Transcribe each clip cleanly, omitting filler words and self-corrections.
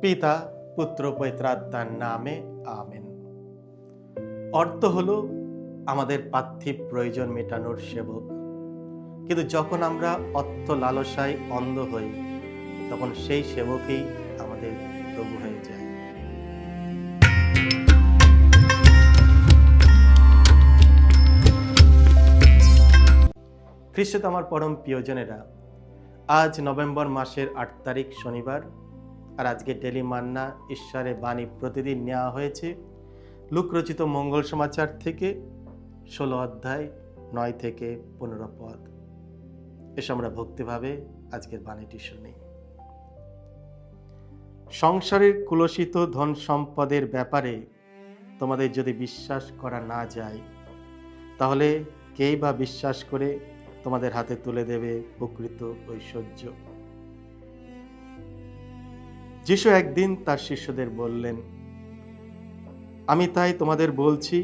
পিতা পুত্র পবিত্রাত্মার নামে আমেন। অর্থ হলো আমাদের পার্থিব প্রয়োজন মেটানোর সেবক, কিন্তু যখন আমরা অর্থ লালসায় অন্ধ হই তখন সেই সেবকই আমাদের প্রভু হয়ে যায়। খ্রিস্টে আমার পরম প্রিয়জনেরা, আজ নভেম্বর মাসের ৮ তারিখ শনিবার, আর আজকে ডেলি মান্না ঈশ্বরের বাণী প্রতিদিন নেওয়া হয়েছে লূক রচিত মঙ্গল সমাচার থেকে ১৬ অধ্যায় ৯ থেকে ১৫ পদ। এসে আমরা ভক্তিভাবে আজকের বাণীটি শুনি। সংসারের কুলসিত ধন সম্পদের ব্যাপারে তোমাদের যদি বিশ্বাস করা না যায়, তাহলে কেই বা বিশ্বাস করে তোমাদের হাতে তুলে দেবে প্রকৃত ঐশ্বর্য। যিশু একদিন তার শিষ্যদের বললেন, আমি তাই তোমাদের বলছি,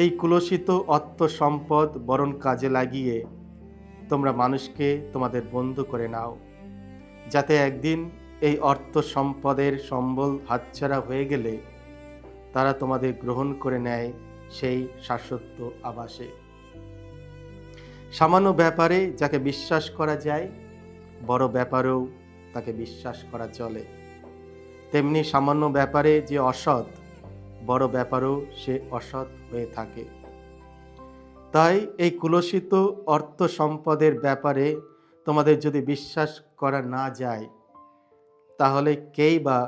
এই কুলসিত অর্থ সম্পদ বরং কাজে লাগিয়ে তোমরা মানুষকে তোমাদের বন্ধু করে নাও, যাতে একদিন এই অর্থ সম্পদের সম্বল হাতছাড়া হয়ে গেলে তারা তোমাদের গ্রহণ করে নেয় সেই শাশ্বত আবাসে। সামান্য ব্যাপারে যাকে বিশ্বাস করা যায়, বড় ব্যাপারেও তাকে বিশ্বাস করা চলে। তেমনি সামান্য ব্যাপারে যে অসৎ, বড় ব্যাপারেও সে অসৎ হয়ে থাকে। তাই এই কুলসিত অর্থ সম্পদের ব্যাপারে তোমাদের যদি বিশ্বাস করা না যায়, তাহলে কেই বা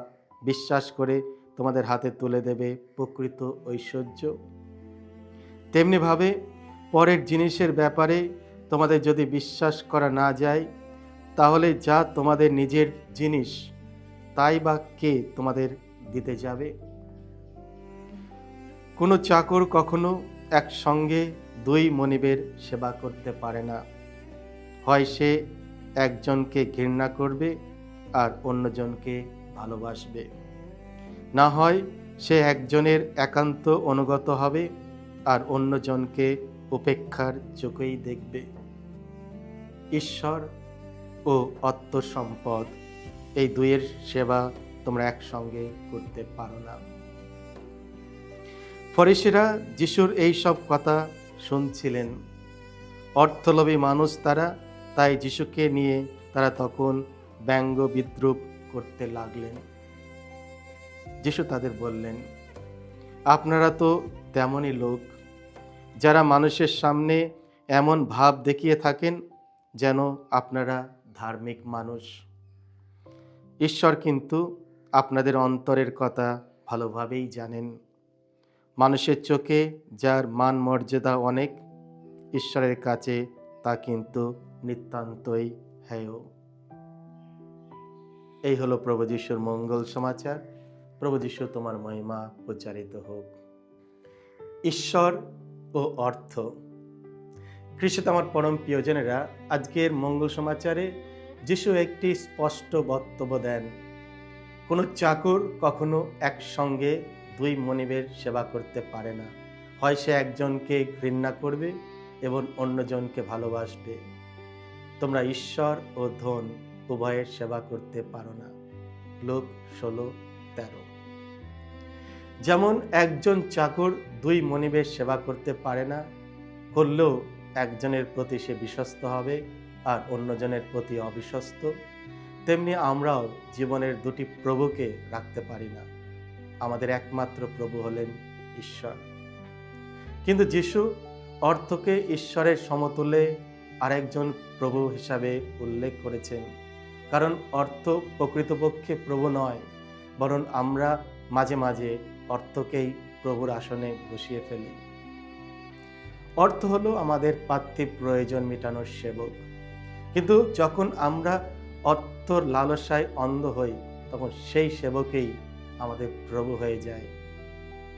বিশ্বাস করে তোমাদের হাতে তুলে দেবে প্রকৃত ঐশ্বর্য। তেমনিভাবে পরের জিনিসের ব্যাপারে তোমাদের যদি বিশ্বাস করা না যায়, তাহলে যা তোমাদের নিজের জিনিস তাই বা কে তোমাদের দিতে যাবে? কোনো চাকর কখনো একসঙ্গে দুই মনিবের সেবা করতে পারে না। হয় সে একজনকে ঘৃণা করবে আর অন্যজনকে ভালোবাসবে, না হয় সে একজনের একান্ত অনুগত হবে আর অন্যজনকে উপেক্ষার চোখেই দেখবে। ঈশ্বর ও অর্থ সম্পদ, এই দুইয়ের সেবা তোমরা একসঙ্গে করতে পারো না। ফরিসিরা যিশুর এই সব কথা শুনছিলেন। অর্থলোভী মানুষ তারা, তাই যিশুকে নিয়ে তারা তখন ব্যঙ্গ বিদ্রূপ করতে লাগলেন। যিশু তাদের বললেন, আপনারা তো তেমনই লোক, যারা মানুষের সামনে এমন ভাব দেখিয়ে থাকেন যেন আপনারা ধার্মিক মানুষ। ঈশ্বর কিন্তু আপনাদের অন্তরের কথা ভালোভাবেই জানেন। মানুষের চোখে যার মান মর্যাদা অনেক, ঈশ্বরের কাছে তা কিন্তু নিতান্তই হেয়। এই হলো প্রভু যিশুর মঙ্গল সমাচার। প্রভু যিশু তোমার মহিমা প্রচারিত হোক। ঈশ্বর ও অর্থ। খ্রিস্ট আমার পরম প্রিয়জনেরা, আজকের মঙ্গল সমাচারে যিশু একটি স্পষ্ট বক্তব্য দেন। কোনো চাকর কখনো একসঙ্গে দুই মনিবের সেবা করতে পারে না। হয় সে একজনকে ঘৃণা করবে এবং অন্যজনকে ভালোবাসবে। তোমরা ঈশ্বর ও ধন উভয়ের সেবা করতে পারো না। লূক 16:13। যেমন একজন চাকর দুই মনিবের সেবা করতে পারে না, করলেও একজনের প্রতি সে বিশ্বস্ত হবে আর অন্যজনের প্রতি অবিশ্বস্ত, তেমনি আমরাও জীবনের দুটি প্রভুকে রাখতে পারি না। আমাদের একমাত্র প্রভু হলেন ঈশ্বর। কিন্তু যিশু অর্থকে ঈশ্বরের সমতুল্যে আরেকজন প্রভু হিসাবে উল্লেখ করেছেন, কারণ অর্থ প্রকৃতপক্ষে প্রভু নয়, বরং আমরা মাঝে মাঝে অর্থকেই প্রভুর আসনে বসিয়ে ফেলি। অর্থ হলো আমাদের পার্থিব প্রয়োজন মেটানোর সেবক, কিন্তু যখন আমরা অর্থর লালসায় অন্ধ হই তখন সেই সেবকেই আমাদের প্রভু হয়ে যায়।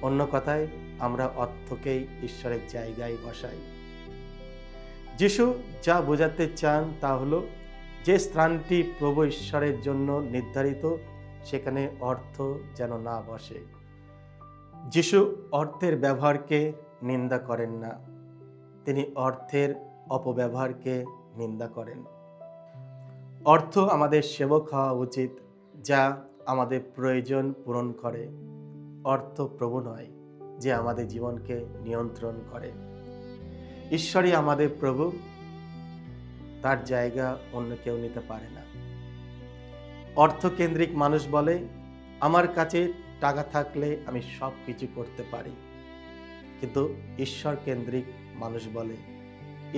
অন্য কথায়, আমরা অর্থকেই ঈশ্বরের জায়গায় বসাই। যিশু যা বোঝাতে চান তা হলো, যে স্থানটি প্রভু ঈশ্বরের জন্য নির্ধারিত সেখানে অর্থ যেন না বসে। যিশু অর্থের ব্যবহারকে নিন্দা করেন না, তিনি অর্থের অপব্যবহারকে নিন্দা করেন। অর্থ আমাদের সেবক হওয়া উচিত, যা আমাদের প্রয়োজন পূরণ করে। অর্থ প্রভু নয় যে আমাদের জীবনকে নিয়ন্ত্রণ করে। ঈশ্বরই আমাদের প্রভু, তার জায়গা অন্য কেউ নিতে পারে না। অর্থকেন্দ্রিক মানুষ বলে, আমার কাছে টাকা থাকলে আমি সব কিছু করতে পারি। কিন্তু ঈশ্বর কেন্দ্রিক মানুষ বলে,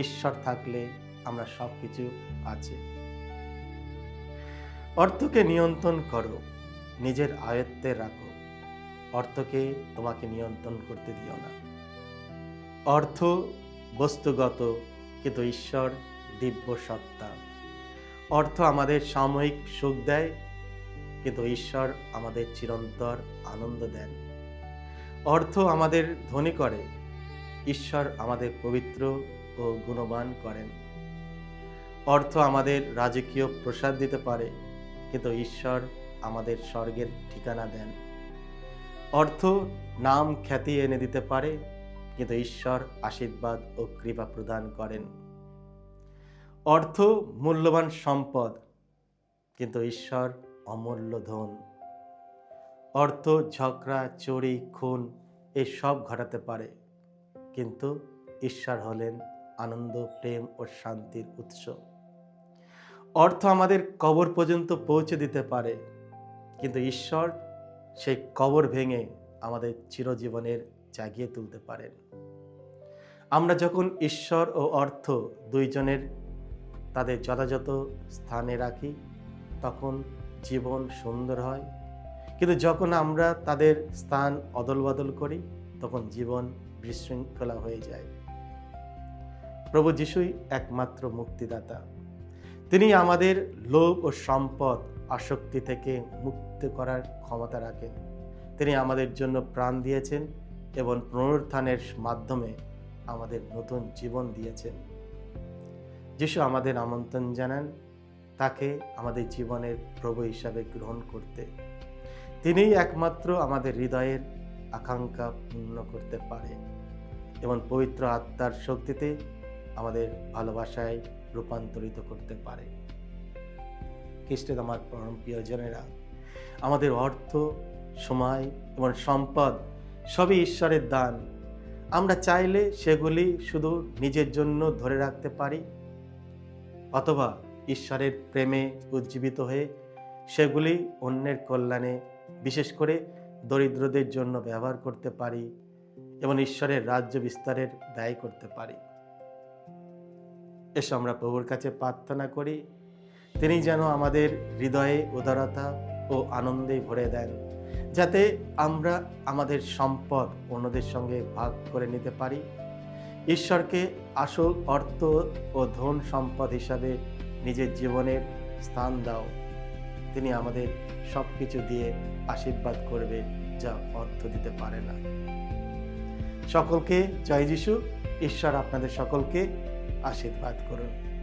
ঈশ্বর থাকলে আমরা সব কিছু আছে। অর্থকে নিয়ন্ত্রণ করো, নিজের আয়ত্তে রাখো। অর্থকে তোমাকে নিয়ন্ত্রণ করতে দিও না। অর্থ বস্তুগত, কিন্তু ঈশ্বর দিব্য সত্তা। অর্থ আমাদের সাময়িক সুখ দেয়, কিন্তু ঈশ্বর আমাদের চিরন্তর আনন্দ দেন। অর্থ আমাদের ধনী করে, ঈশ্বর আমাদের পবিত্র ও গুণবান করেন। অর্থ আমাদের রাজকীয় প্রসাদ দিতে পারে, কিন্তু ঈশ্বর আমাদের স্বর্গের ঠিকানা দেন। অর্থ নাম খ্যাতি এনে দিতে পারে, কিন্তু ঈশ্বর আশীর্বাদ ও কৃপা প্রদান করেন। অর্থ মূল্যবান সম্পদ, কিন্তু ঈশ্বর অমূল্য ধন। অর্থ ঝগড়া, চুরি, খুন এই সব ঘটাতে পারে, কিন্তু ঈশ্বর হলেন আনন্দ, প্রেম ও শান্তির উৎস। অর্থ আমাদের কবর পর্যন্ত পৌঁছে দিতে পারে, কিন্তু ঈশ্বর সেই কবর ভেঙে আমাদের চিরজীবনের জাগিয়ে তুলতে পারেন। আমরা যখন ঈশ্বর ও অর্থ দুইজনের তাদের যথাযথ স্থানে রাখি, তখন জীবন সুন্দর হয়। কিন্তু যখন আমরা তাদের স্থান অদল বদল করি, তখন জীবন বিশৃঙ্খলা হয়ে যায়। প্রভু যিশুই একমাত্র মুক্তিদাতা। তিনি আমাদের লোভ ও সম্পদ আসক্তি থেকে মুক্ত করার ক্ষমতা রাখেন। তিনি আমাদের জন্য প্রাণ দিয়েছেন এবং পুনরুত্থানের মাধ্যমে আমাদের নতুন জীবন দিয়েছেন। যিশু আমাদের আমন্ত্রণ জানান তাকে আমাদের জীবনের প্রভু হিসাবে গ্রহণ করতে। তিনিই একমাত্র আমাদের হৃদয়ের আকাঙ্ক্ষা পূর্ণ করতে পারে এবং পবিত্র আত্মার শক্তিতে আমাদের ভালোবাসায় রূপান্তরিত করতে পারে। খ্রিস্টে আমার পরম প্রিয়জনেরা, আমাদের অর্থ, সময় এবং সম্পদ সবই ঈশ্বরের দান। আমরা চাইলে সেগুলি শুধু নিজের জন্য ধরে রাখতে পারি, অথবা ঈশ্বরের প্রেমে উজ্জীবিত হয়ে সেগুলি অন্যের কল্যাণে, বিশেষ করে দরিদ্রদের জন্য ব্যবহার করতে পারি এবং ঈশ্বরের রাজ্য বিস্তারের ব্যয় করতে পারি। এসো আমরা প্রভুর কাছে প্রার্থনা করি, তিনি যেন আমাদের হৃদয়ে উদারতা ও আনন্দে ভরে দেন, যাতে আমরা আমাদের সম্পদ অন্যদের সঙ্গে ভাগ করে নিতে পারি। ঈশ্বরকে আসল অর্থ ও ধন সম্পদ হিসাবে নিজের জীবনের স্থান দাও। তিনি আমাদের সব কিছু দিয়ে আশীর্বাদ করবে, যা অর্থ দিতে পারে না। সকলকে জয় যিশু। ঈশ্বর আপনাদের সকলকে আশীর্বাদ করুন।